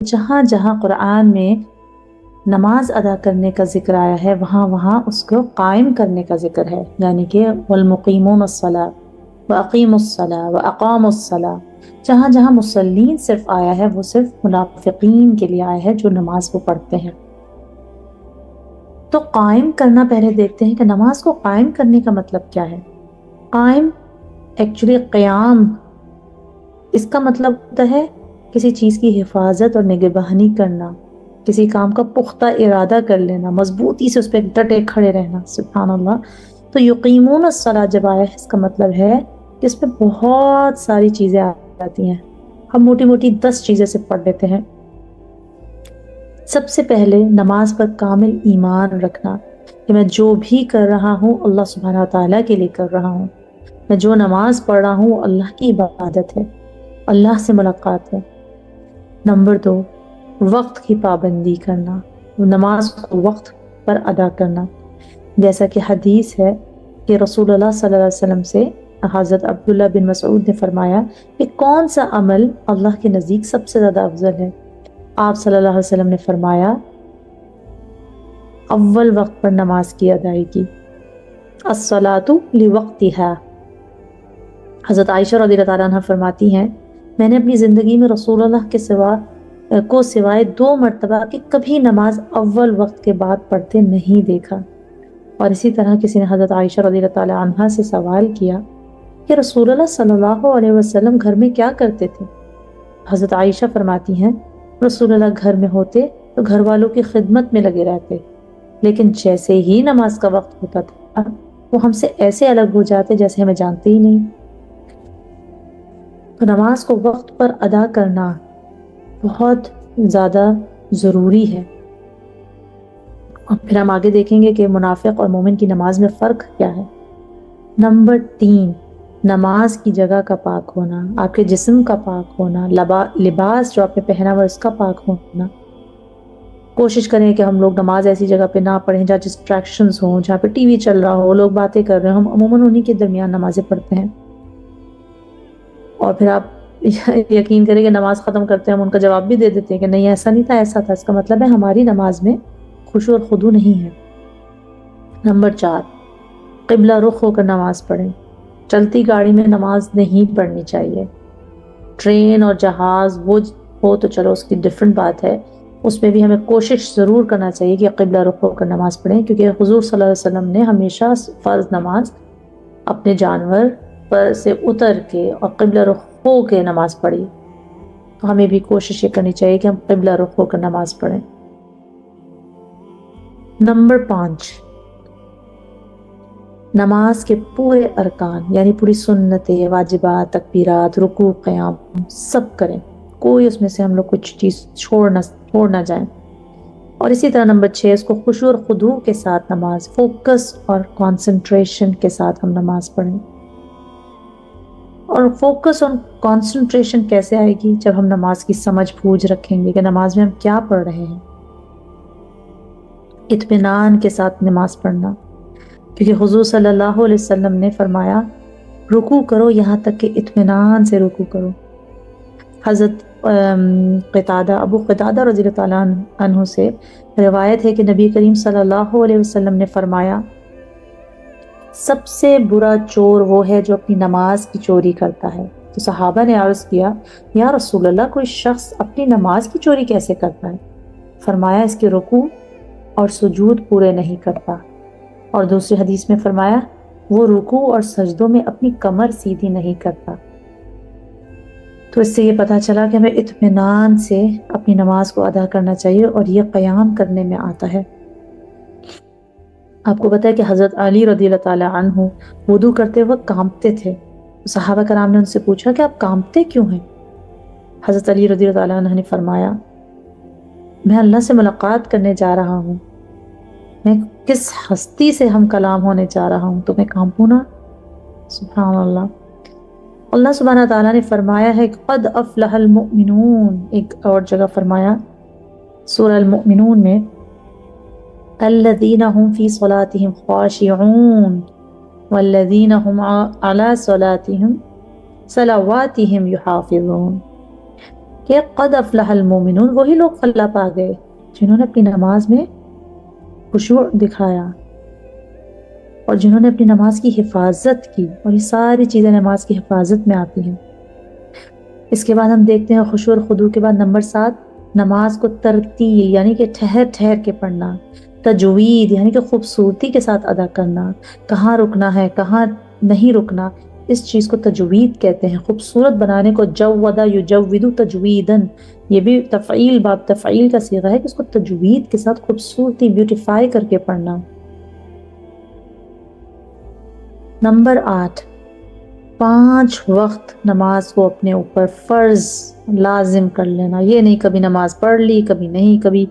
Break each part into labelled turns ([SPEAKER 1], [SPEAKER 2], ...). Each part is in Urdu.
[SPEAKER 1] جہاں جہاں قرآن میں نماز ادا کرنے کا ذکر آیا ہے وہاں وہاں اس کو قائم کرنے کا ذکر ہے، یعنی کہ والمقیمون الصلاۃ واقیموا الصلاۃ واقاموا الصلاۃ۔ جہاں جہاں مصلین صرف آیا ہے وہ صرف منافقین کے لیے آیا ہے جو نماز کو پڑھتے ہیں۔ تو قائم کرنا پہلے دیکھتے ہیں کہ نماز کو قائم کرنے کا مطلب کیا ہے۔ قائم ایکچولی قیام، اس کا مطلب ہوتا ہے کسی چیز کی حفاظت اور نگہبانی کرنا، کسی کام کا پختہ ارادہ کر لینا، مضبوطی سے اس پہ ڈٹے کھڑے رہنا۔ سبحان اللہ۔ تو یقیمون الصلاۃ جب آیا ہے اس کا مطلب ہے کہ اس میں بہت ساری چیزیں آ جاتی ہیں، ہم موٹی موٹی 10 چیزیں سے پڑھ لیتے ہیں۔ سب سے پہلے نماز پر کامل ایمان رکھنا کہ میں جو بھی کر رہا ہوں اللہ سبحانہ تعالیٰ کے لیے کر رہا ہوں، میں جو نماز پڑھ رہا ہوں وہ اللہ کی عبادت ہے، اللہ سے ملاقات ہے۔ نمبر 2، وقت کی پابندی کرنا، نماز کو وقت پر ادا کرنا، جیسا کہ حدیث ہے کہ رسول اللہ صلی اللہ علیہ وسلم سے حضرت عبداللہ بن مسعود نے فرمایا کہ کون سا عمل اللہ کے نزدیک سب سے زیادہ افضل ہے؟ آپ صلی اللہ علیہ وسلم نے فرمایا اول وقت پر نماز کی ادائیگی، الصلاۃ لوقتہا۔ حضرت عائشہ رضی اللہ تعالیٰ عنہ فرماتی ہیں میں نے اپنی زندگی میں رسول اللہ کے سوائے 2 مرتبہ کہ کبھی نماز اول وقت کے بعد پڑھتے نہیں دیکھا۔ اور اسی طرح کسی نے حضرت عائشہ رضی اللہ تعالیٰ عنہ سے سوال کیا کہ رسول اللہ صلی اللہ علیہ وسلم گھر میں کیا کرتے تھے؟ حضرت عائشہ فرماتی ہیں رسول اللہ گھر میں ہوتے تو گھر والوں کی خدمت میں لگے رہتے، لیکن جیسے ہی نماز کا وقت ہوتا تھا وہ ہم سے ایسے الگ ہو جاتے جیسے ہمیں جانتے ہی نہیں۔ تو نماز کو وقت پر ادا کرنا بہت زیادہ ضروری ہے۔ اور پھر ہم آگے دیکھیں گے کہ منافق اور مومن کی نماز میں فرق کیا ہے۔ نمبر 3، نماز کی جگہ کا پاک ہونا، آپ کے جسم کا پاک ہونا، لباس جو آپ نے پہنا ہوا اس کا پاک ہونا۔ کوشش کریں کہ ہم لوگ نماز ایسی جگہ پہ نہ پڑھیں جہاں ڈسٹریکشنز ہوں، جہاں پہ ٹی وی چل رہا ہو، لوگ باتیں کر رہے ہیں، ہم عموماً انہی کے درمیان نمازیں پڑھتے ہیں۔ اور پھر آپ یقین کریں کہ نماز ختم کرتے ہیں ہم ان کا جواب بھی دے دیتے ہیں کہ نہیں ایسا نہیں تھا ایسا تھا، اس کا مطلب ہے ہماری نماز میں خشوع اور خضوع نہیں ہے۔ نمبر 4، قبلہ رخ ہو کر نماز پڑھیں۔ چلتی گاڑی میں نماز نہیں پڑھنی چاہیے، ٹرین اور جہاز وہ ہو تو چلو اس کی ڈفرنٹ بات ہے، اس میں بھی ہمیں کوشش ضرور کرنا چاہیے کہ قبلہ رخ ہو کر نماز پڑھیں، کیونکہ حضور صلی اللہ علیہ وسلم نے ہمیشہ فرض نماز اپنے جانور پر سے اتر کے اور قبلہ رخ ہو کے نماز پڑھی، تو ہمیں بھی کوشش یہ کرنی چاہیے کہ ہم قبلہ رخ ہو کر نماز پڑھیں۔ نمبر 5، نماز کے پورے ارکان یعنی پوری سنتیں، واجبات، تکبیرات، رکوع، قیام سب کریں، کوئی اس میں سے ہم لوگ کچھ چیز چھوڑ نہ جائیں۔ اور اسی طرح نمبر 6، اس کو خشوع اور خضوع کے ساتھ نماز، فوکس اور کانسنٹریشن کے ساتھ ہم نماز پڑھیں۔ اور فوکس اور کانسنٹریشن کیسے آئے گی؟ جب ہم نماز کی سمجھ بوجھ رکھیں گے کہ نماز میں ہم کیا پڑھ رہے ہیں۔ اطمینان کے ساتھ نماز پڑھنا، کیونکہ حضور صلی اللہ علیہ وسلم نے فرمایا رکوع کرو یہاں تک کہ اطمینان سے رکوع کرو۔ حضرت ابو قتادہ رضی اللہ تعالیٰ عنہ سے روایت ہے کہ نبی کریم صلی اللہ علیہ وسلم نے فرمایا سب سے برا چور وہ ہے جو اپنی نماز کی چوری کرتا ہے۔ تو صحابہ نے عرض کیا یا رسول اللہ کوئی شخص اپنی نماز کی چوری کیسے کرتا ہے؟ فرمایا اس کے رکوع اور سجود پورے نہیں کرتا، اور دوسری حدیث میں فرمایا وہ رکوع اور سجدوں میں اپنی کمر سیدھی نہیں کرتا۔ تو اس سے یہ پتہ چلا کہ ہمیں اطمینان سے اپنی نماز کو ادا کرنا چاہیے، اور یہ قیام کرنے میں آتا ہے۔ آپ کو پتہ ہے کہ حضرت علی رضی اللہ تعالیٰ عنہ وضو کرتے وقت کانپتے تھے۔ صحابہ کرام نے ان سے پوچھا کہ آپ کانپتے کیوں ہیں؟ حضرت علی رضی اللہ تعالیٰ عنہ نے فرمایا میں اللہ سے ملاقات کرنے جا رہا ہوں، میں کس ہستی سے ہم کلام ہونے جا رہا ہوں تو میں کانپوں نا۔ سبحان اللہ۔ اللہ سبحانہ تعالیٰ نے فرمایا ہے قد افلح المؤمنون، ایک اور جگہ فرمایا سورہ المؤمنون میں الذین هم فی صلاتهم خاشعون والذین هم علی صلاتهم صلواتهم یحافظون، کہ قد افلح المومنون، وہی لوگ فلاح پا گئے جنہوں نے اپنی نماز میں خشوع دکھایا اور جنہوں نے اپنی نماز کی حفاظت کی، اور یہ ساری چیزیں نماز کی حفاظت میں آتی ہیں۔ اس کے بعد ہم دیکھتے ہیں خشوع اور خضوع کے بعد نمبر 7، نماز کو ترتیل یعنی کہ ٹھہر ٹھہر کے پڑھنا، تجوید یعنی کہ خوبصورتی کے ساتھ ادا کرنا، کہاں رکنا ہے کہاں نہیں رکنا، اس چیز کو تجوید کہتے ہیں۔ خوبصورت بنانے کو جود یجود تجویدن، یہ بھی تفعیل باب تفعیل کا صیغہ ہے کہ اس کو تجوید کے ساتھ خوبصورتی بیوٹیفائی کر کے پڑھنا۔ نمبر 8، 5 وقت نماز کو اپنے اوپر فرض لازم کر لینا۔ یہ نہیں کبھی نماز پڑھ لی کبھی نہیں، کبھی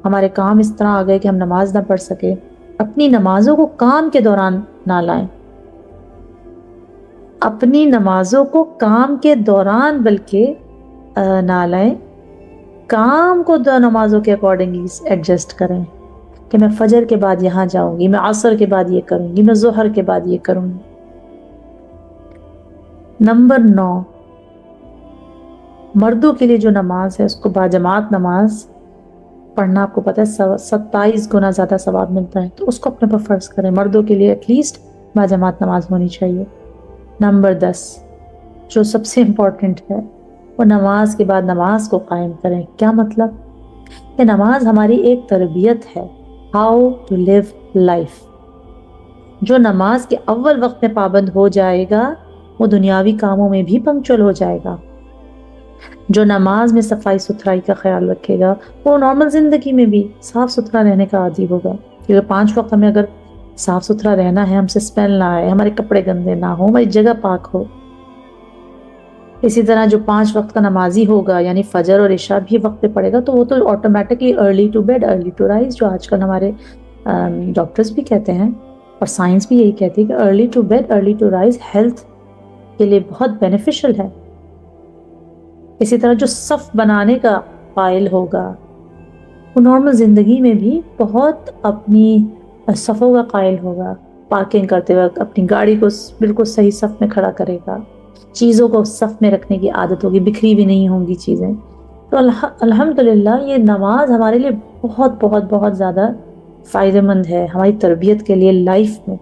[SPEAKER 1] ہمارے کام اس طرح آ گئے کہ ہم نماز نہ پڑھ سکے۔ اپنی نمازوں کو کام کے دوران نہ لائیں، اپنی نمازوں کو کام کے دوران بلکہ نہ لائیں، کام کو دو نمازوں کے اکارڈنگلی ایڈجسٹ کریں کہ میں فجر کے بعد یہاں جاؤں گی، میں عصر کے بعد یہ کروں گی، میں ظہر کے بعد یہ کروں گی۔ نمبر 9، مردوں کے لیے جو نماز ہے اس کو باجماعت نماز پڑھنا، آپ کو پتہ ہے 27 گنا زیادہ ثواب ملتا ہے، تو اس کو اپنے پر فرض کریں، مردوں کے لیے ایٹ لیسٹ باجماعت نماز ہونی چاہیے۔ نمبر 10، جو سب سے امپورٹنٹ ہے، وہ نماز کے بعد نماز کو قائم کریں۔ کیا مطلب؟ کہ نماز ہماری ایک تربیت ہے، ہاؤ ٹو لیو لائف۔ جو نماز کے اول وقت میں پابند ہو جائے گا وہ دنیاوی کاموں میں بھی پنکچوئل ہو جائے گا۔ جو نماز میں صفائی ستھرائی کا خیال رکھے گا وہ نارمل زندگی میں بھی صاف ستھرا رہنے کا عادی ہوگا، کیونکہ 5 وقت ہمیں اگر صاف ستھرا رہنا ہے، ہم سے اسمیل نہ آئے، ہمارے کپڑے گندے نہ ہوں، ہماری جگہ پاک ہو۔ اسی طرح جو 5 وقت کا نمازی ہوگا یعنی فجر اور عشاء بھی وقت پہ پڑے گا تو وہ تو automatically early to bed early to rise, جو آج کل ہمارے ڈاکٹرز بھی کہتے ہیں اور سائنس بھی یہی کہتی ہے کہ early to bed early to rise health کے لیے بہت بینیفیشل ہے۔ اسی طرح جو صف بنانے کا قائل ہوگا وہ نارمل زندگی میں بھی بہت اپنی صفوں کا قائل ہوگا، پارکنگ کرتے وقت اپنی گاڑی کو بالکل صحیح صف میں کھڑا کرے گا، چیزوں کو صف میں رکھنے کی عادت ہوگی، بکھری بھی نہیں ہوں گی چیزیں۔ تو الحمدللہ یہ نماز ہمارے لیے بہت بہت بہت زیادہ فائدہ مند ہے، ہماری تربیت کے لیے لائف میں۔